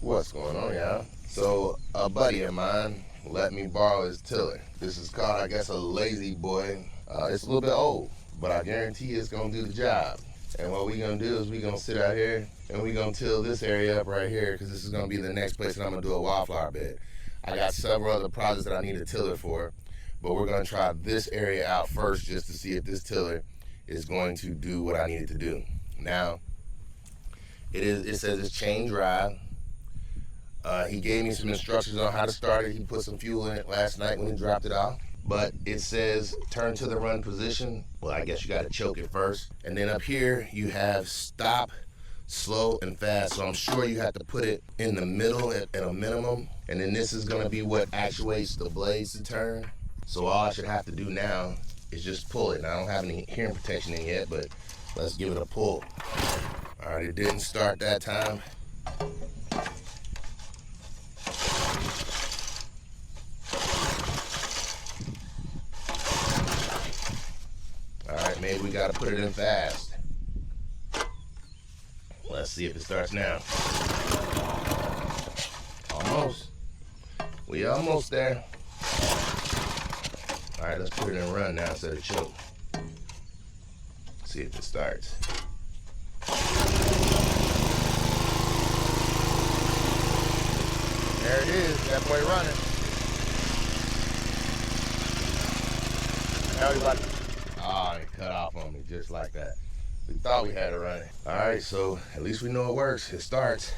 What's going on, y'all? So, a buddy of mine let me borrow his tiller. This is called, I guess, a Lazy Boy. It's a little bit old, but I guarantee it's gonna do the job. And what we're gonna do is we're gonna sit out here and we're gonna till this area up right here because this is gonna be the next place that I'm gonna do a wildflower bed. I got several other projects that I need a tiller for, but we're gonna try this area out first just to see if this tiller is going to do what I need it to do. Now, it says it's chain drive. He gave me some instructions on how to start it. He put some fuel in it last night when he dropped it off. But it says turn to the run position. Well, I guess you got to choke it first. And then up here, you have stop, slow, and fast. So I'm sure you have to put it in the middle at a minimum. And then this is going to be what actuates the blades to turn. So all I should have to do now is just pull it. Now, I don't have any hearing protection in yet, but let's give it a pull. All right, it didn't start that time. Alright, maybe we gotta put it in fast. Let's see if it starts now. Almost. We almost there. Alright, let's put it in run now instead of choke. See if it starts. There it is, that boy running. Now he's like, oh, it cut off on me just like that. We thought we had it running. All right, so at least we know it works. It starts.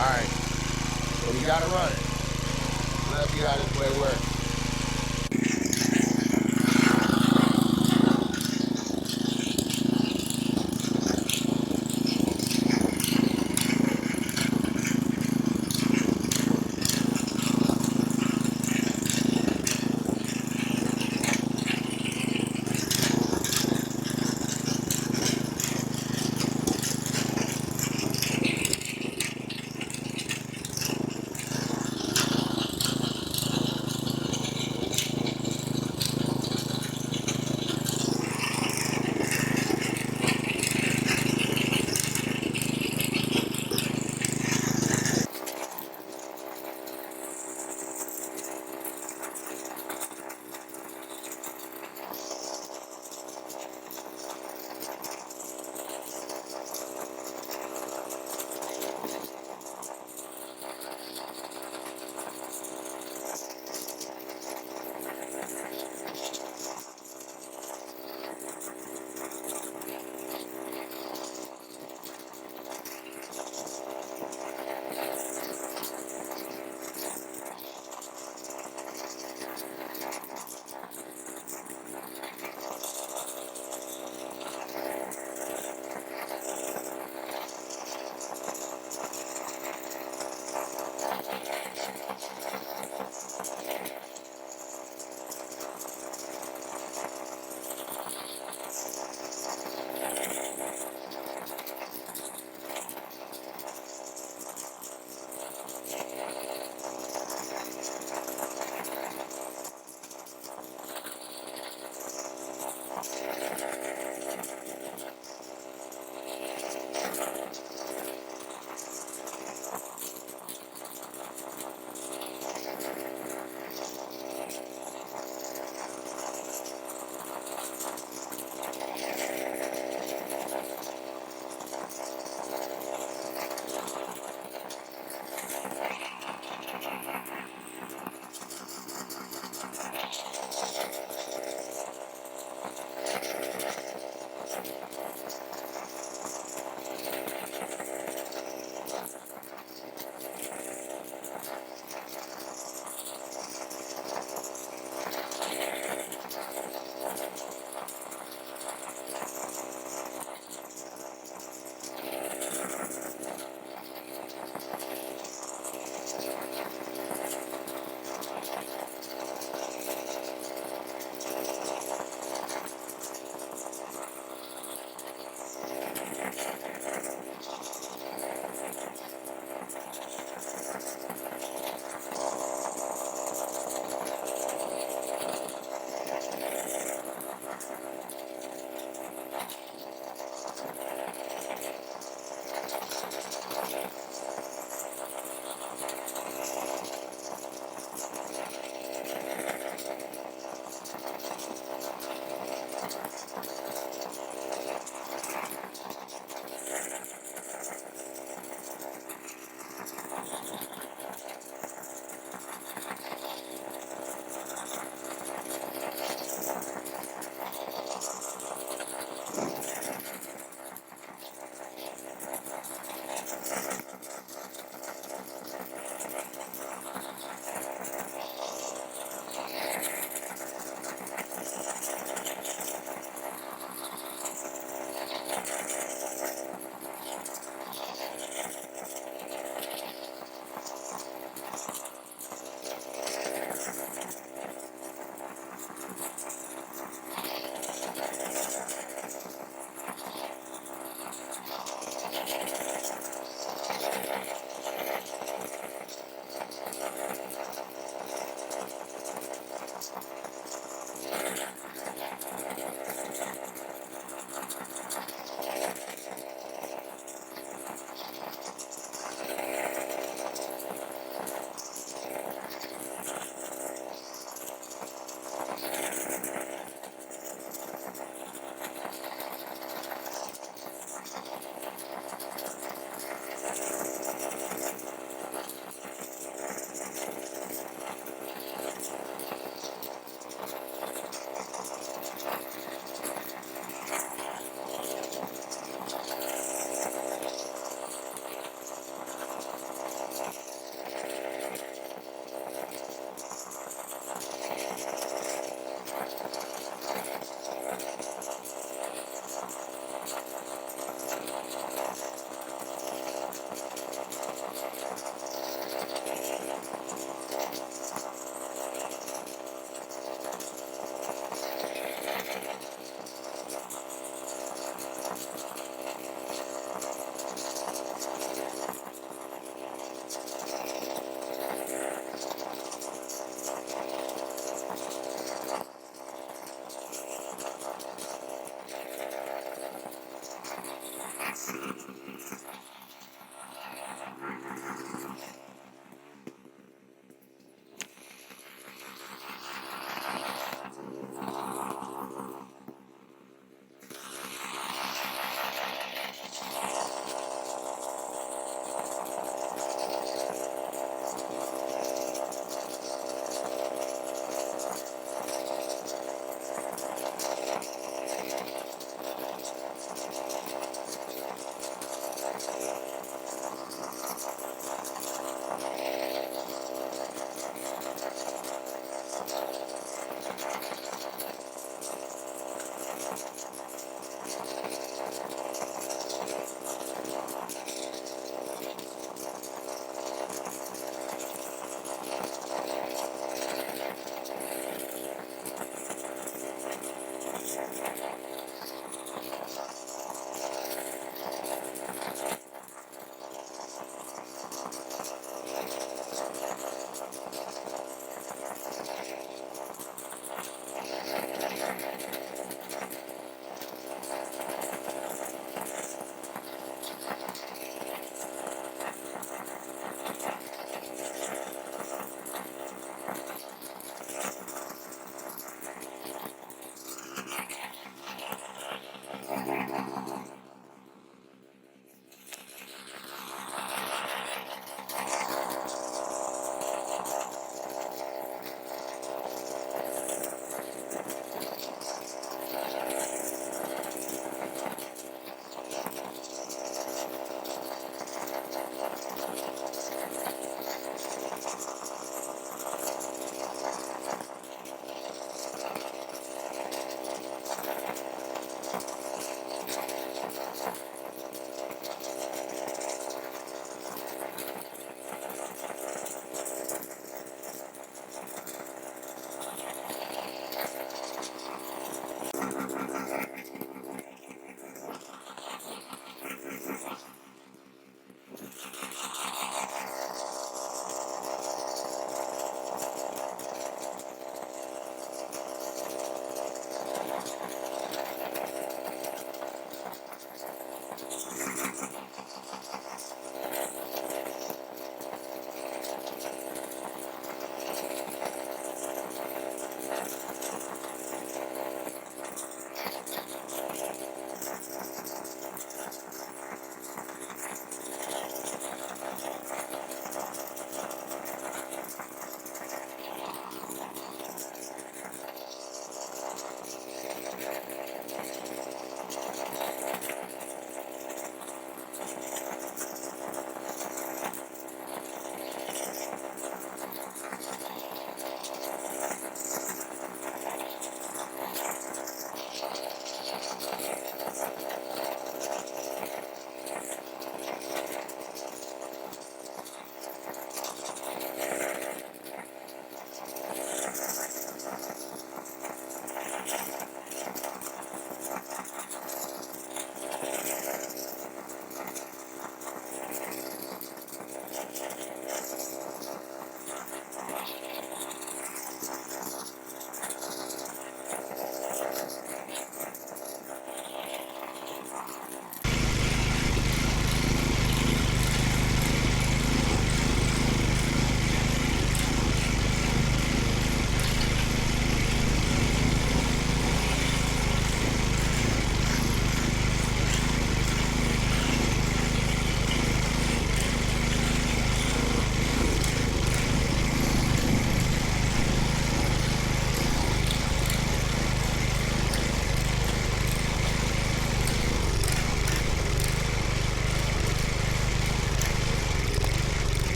Alright, so we gotta run it. Let's see how this way works.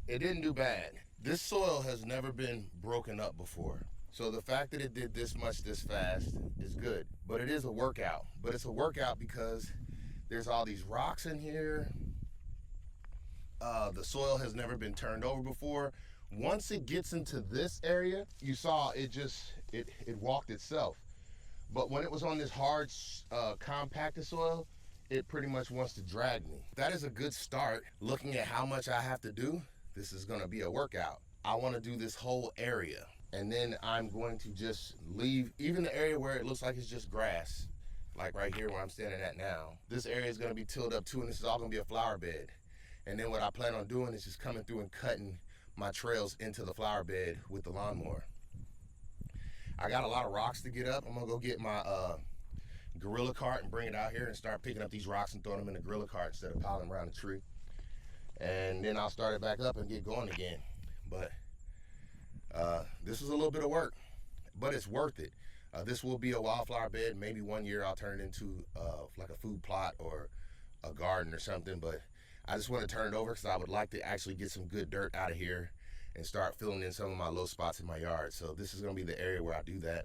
It didn't do bad. This soil has never been broken up before. So the fact that it did this much this fast is good. But it is a workout. But it's a workout because there's all these rocks in here. The soil has never been turned over before. Once it gets into this area, you saw it walked itself. But when it was on this hard, compacted soil, it pretty much wants to drag me. That is a good start. Looking at how much I have to do, this is gonna be a workout. I wanna do this whole area. And then I'm going to just leave even the area where it looks like it's just grass, like right here where I'm standing at now. This area is gonna be tilled up too, and this is all gonna be a flower bed. And then what I plan on doing is just coming through and cutting my trails into the flower bed with the lawnmower. I got a lot of rocks to get up. I'm gonna go get my gorilla cart and bring it out here and start picking up these rocks and throwing them in the gorilla cart instead of piling around the tree. And then I'll start it back up and get going again. But this is a little bit of work, but it's worth it. This will be a wildflower bed. Maybe one year I'll turn it into like a food plot or a garden or something, but I just want to turn it over because I would like to actually get some good dirt out of here and start filling in some of my low spots in my yard. So this is going to be the area where I do that.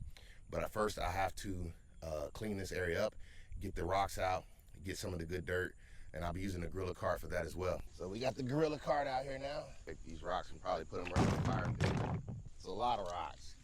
But at first I have to clean this area up, get the rocks out, get some of the good dirt, and I'll be using the gorilla cart for that as well. So we got the gorilla cart out here now. Pick these rocks and probably put them right on the fire pit. It's a lot of rocks.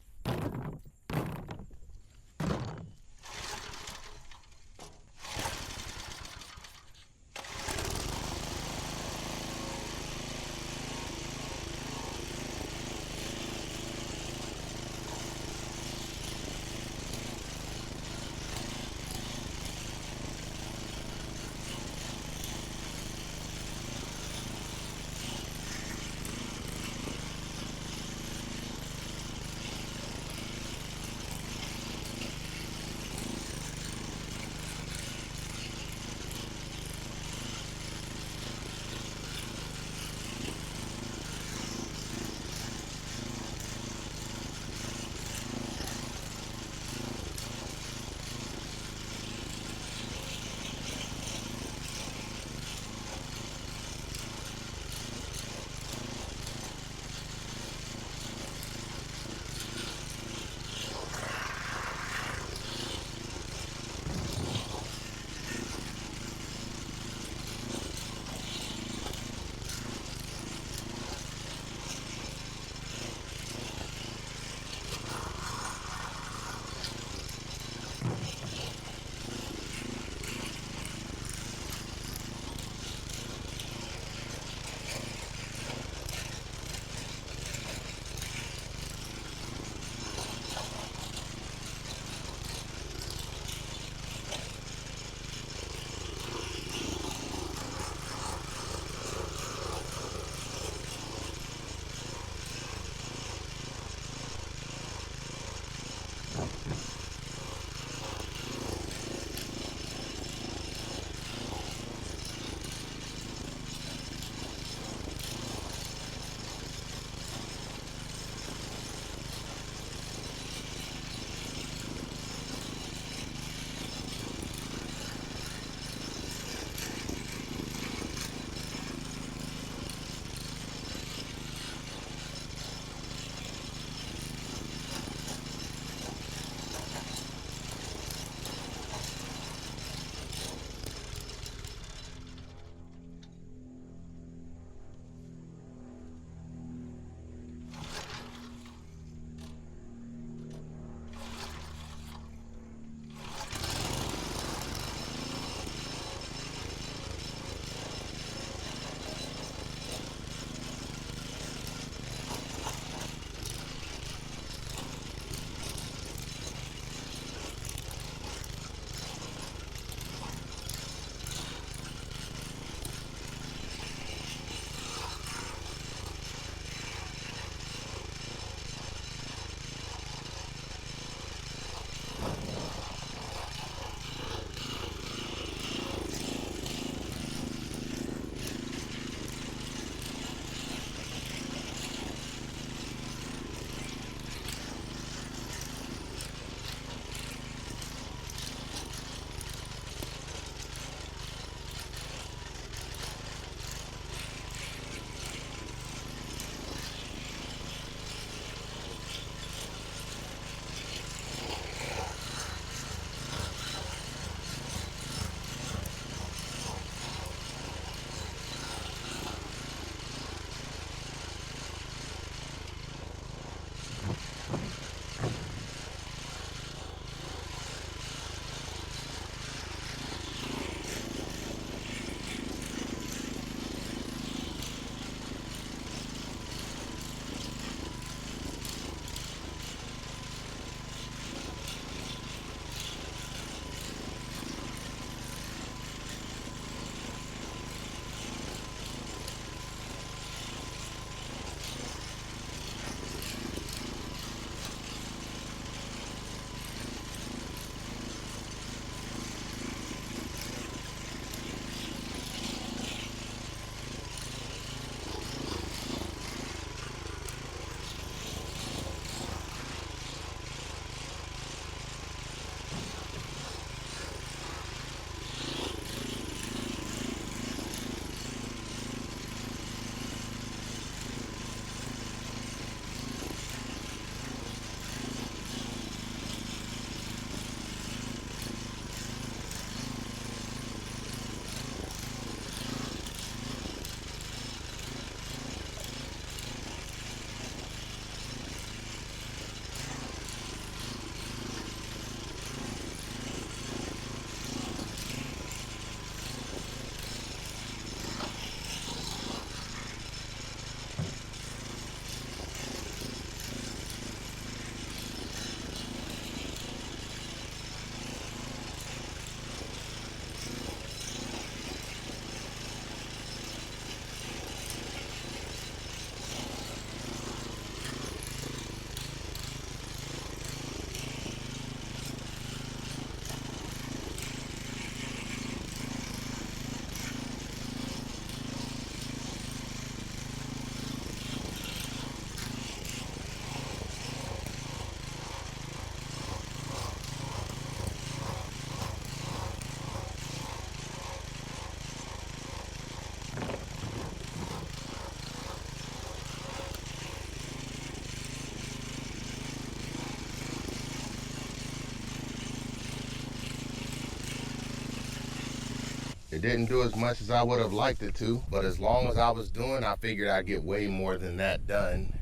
It didn't do as much as I would have liked it to, but as long as I was doing, I figured I'd get way more than that done.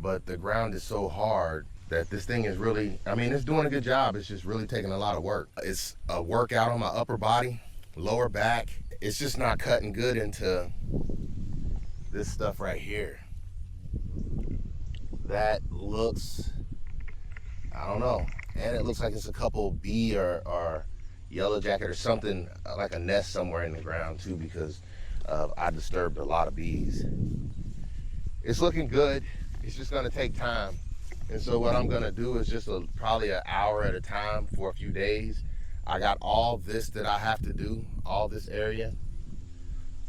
But the ground is so hard that this thing is really, I mean, it's doing a good job. It's just really taking a lot of work. It's a workout on my upper body, lower back. It's just not cutting good into this stuff right here. That looks, I don't know. And it looks like it's a couple bee or yellow jacket or something, like a nest somewhere in the ground too, because I disturbed a lot of bees. It's looking good. It's just gonna take time. And so what I'm gonna do is just probably an hour at a time for a few days. I got all this that I have to do, all this area.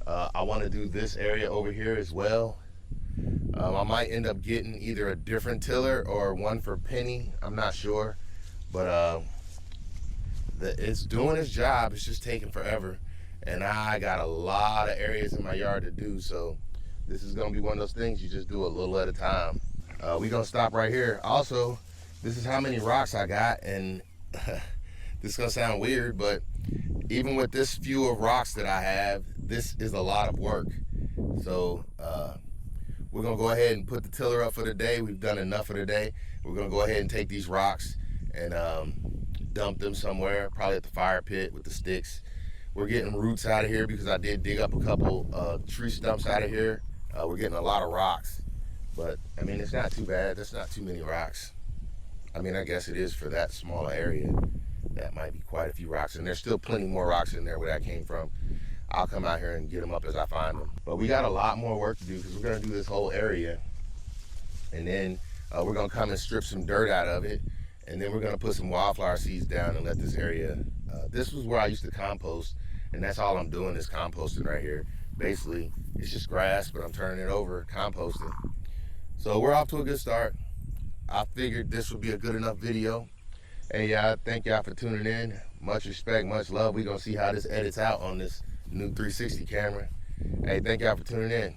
I wanna do this area over here as well. I might end up getting either a different tiller or one for Penny, I'm not sure. But it's doing its job, it's just taking forever. And I got a lot of areas in my yard to do, so this is gonna be one of those things you just do a little at a time. We're gonna stop right here. Also, this is how many rocks I got, and this is gonna sound weird, but even with this few of rocks that I have, this is a lot of work. So we're gonna go ahead and put the tiller up for the day. We've done enough for the day. We're gonna go ahead and take these rocks and dump them somewhere, probably at the fire pit with the sticks. We're getting roots out of here because I did dig up a couple tree stumps out of here. We're getting a lot of rocks, but I mean, it's not too bad. That's not too many rocks. I mean, I guess it is for that small area. That might be quite a few rocks, and there's still plenty more rocks in there where that came from. I'll come out here and get them up as I find them. But we got a lot more work to do because we're gonna do this whole area, and then we're gonna come and strip some dirt out of it, and then we're gonna put some wildflower seeds down and let this area, this was where I used to compost, and that's all I'm doing is composting right here. Basically, it's just grass, but I'm turning it over, composting. So we're off to a good start. I figured this would be a good enough video. And yeah, thank y'all for tuning in. Much respect, much love. We're gonna see how this edits out on this new 360 camera. Hey, thank y'all for tuning in.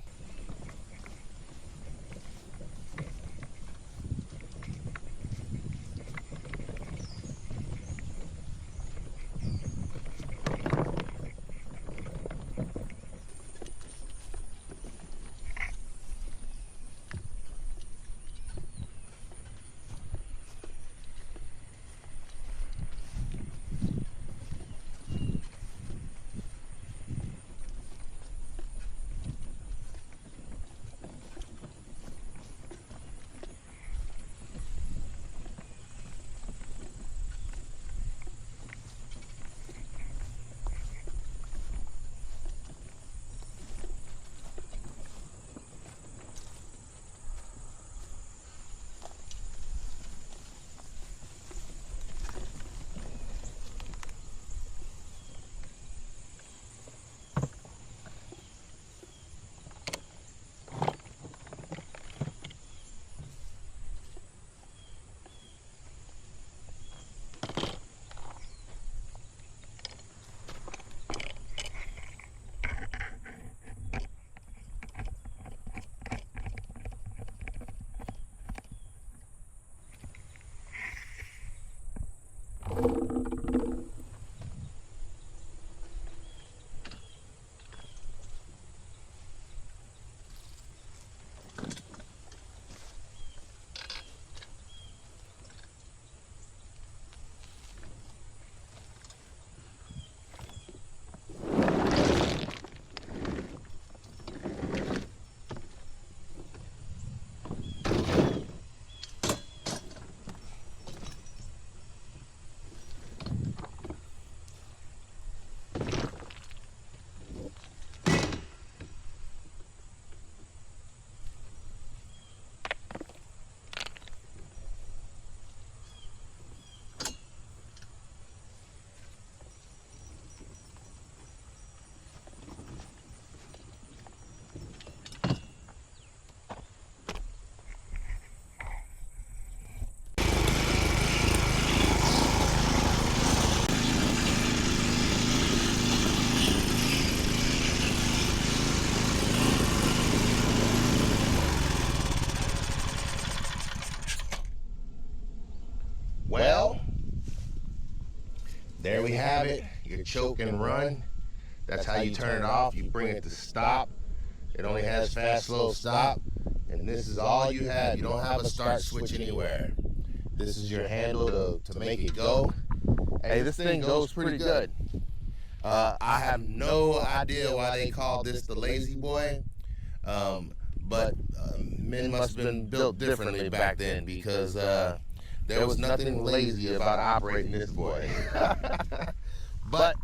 Well, there we have it. Your choke and run That's how you turn it off. You bring it to stop. It only has fast, slow, stop. And this is all you have. You don't have a start switch anywhere. This is your handle to make it go. Hey, this thing goes pretty good. I have no idea why they called this the Lazy Boy, but men must have been built differently back then, because there was nothing lazy about operating this boy. But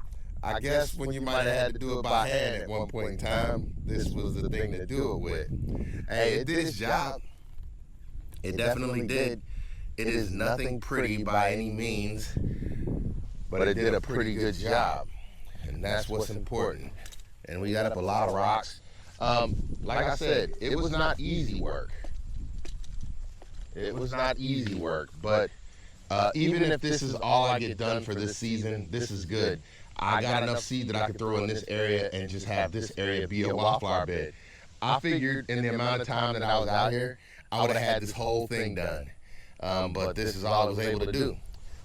I guess when you might have had to do it by hand at one point in time, this was the thing to do it with. Hey, it did its job. It definitely did. It is nothing pretty by any means, but it did a pretty good job. And that's what's important. And we got up a lot of rocks. Like I said, it was not easy work. It was not easy work, but even if this is all I get done for this season, this is good. I got enough seed that I could throw in this area and just have this area be a wildflower bed. I figured in the amount of time that I was out here, I would have had this whole thing done. But this is all I was able to do,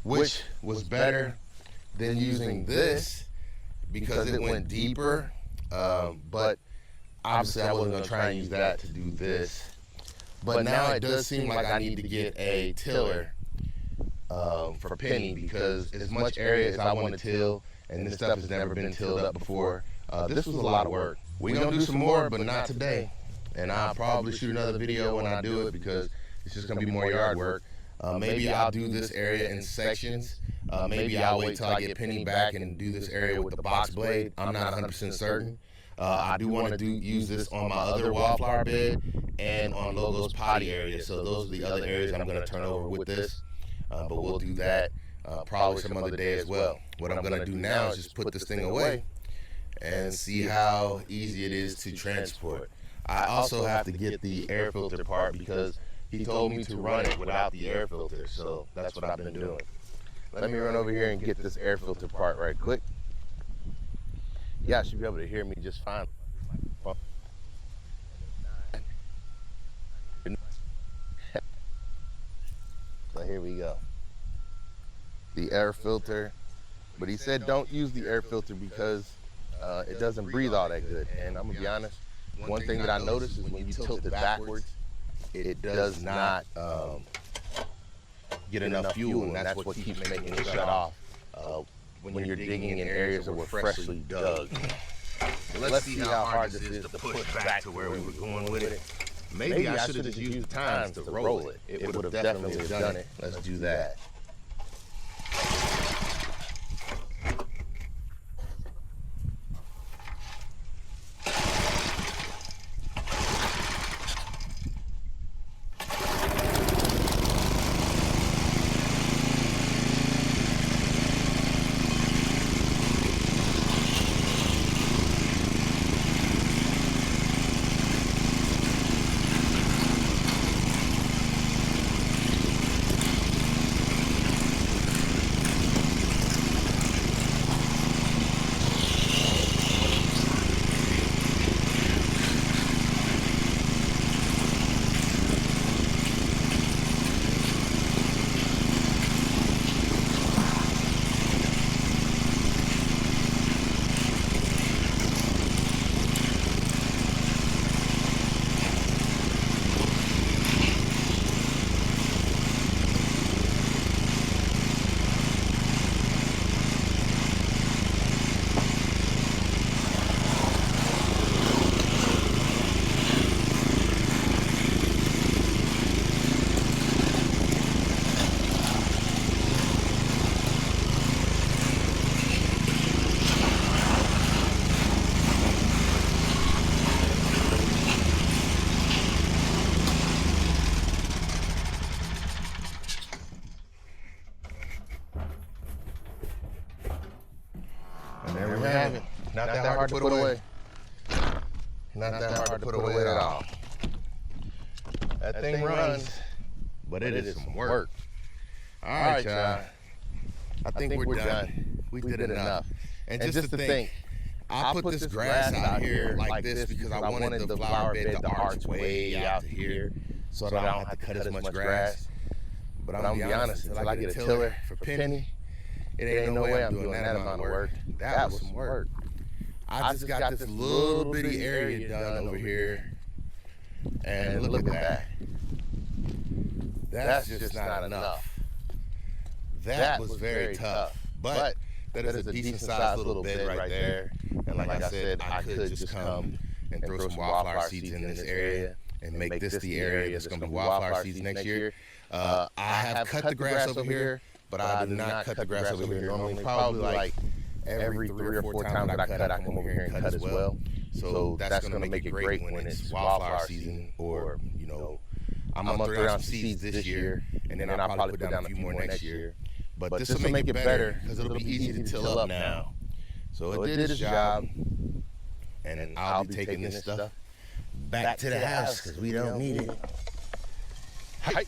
which was better than using this because it went deeper. But obviously I wasn't gonna try and use that to do this. But now it does seem like I need to get a tiller for Penny, because as much area as I want to till, and this stuff has never been tilled up before, this was a lot of work. We're gonna do some more, but not today. And I'll probably shoot another video when I do it, because it's just gonna be more yard work. Maybe I'll do this area in sections. Maybe I'll wait till I get Penny back and do this area with the box blade. I'm not 100% certain. I do want to use this on my other wildflower bed and on Logo's potty area. So those are the other areas I'm going to turn over with this. But we'll do that probably some other day as well. What I'm going to do now is just put this thing away and see how easy it is to transport. I also have to get the air filter part, because he told me to run it without the air filter. So that's what I've been doing. Let me run over here and get this air filter part right quick. Yeah, I should be able to hear me just fine. So here we go. The air filter. But he said don't use the air filter because it doesn't breathe all that good. And I'm gonna be honest, one thing that I noticed is when you tilt it backwards, it does not get enough fuel, and that's what keeps making it shut off when you're digging in areas that were freshly dug. So let's see how hard this is to push back to where we were going with it. Maybe I should have just used tines to roll it. It would have definitely done it. Let's do that. And there we have it. Not that hard to put away. Not that hard to put away at all. That thing runs, but it is some work. All right, y'all. I think we're done. We did enough. And just to think, I put this grass out here like this because I wanted the flower bed to arch way out to here so that I don't have to cut as much grass. But I'm gonna be honest, until I get a tiller for Penny, it ain't no way I'm doing that amount of work. That was some work. I just got this little bitty area done over here. And look at that. That's just not enough. That was very tough. But that is a decent sized little bed right there. And like I said, I could just come and throw some wildflower seeds in this area and make this the area that's going to be wildflower seeds next year. I have cut the grass over here, but I do not cut the grass over here normally. Probably like every 3 or 4 times that I cut, I come over here and cut as well. So that's going to make it great when it's wildflower season, or, you know, I'm going to throw down some seeds this year, and then I'll probably put down a few more next year. But this will make it better because it'll be easy to till up now. So it did its job, and I'll be taking this stuff back to the house because we don't need it. Hi.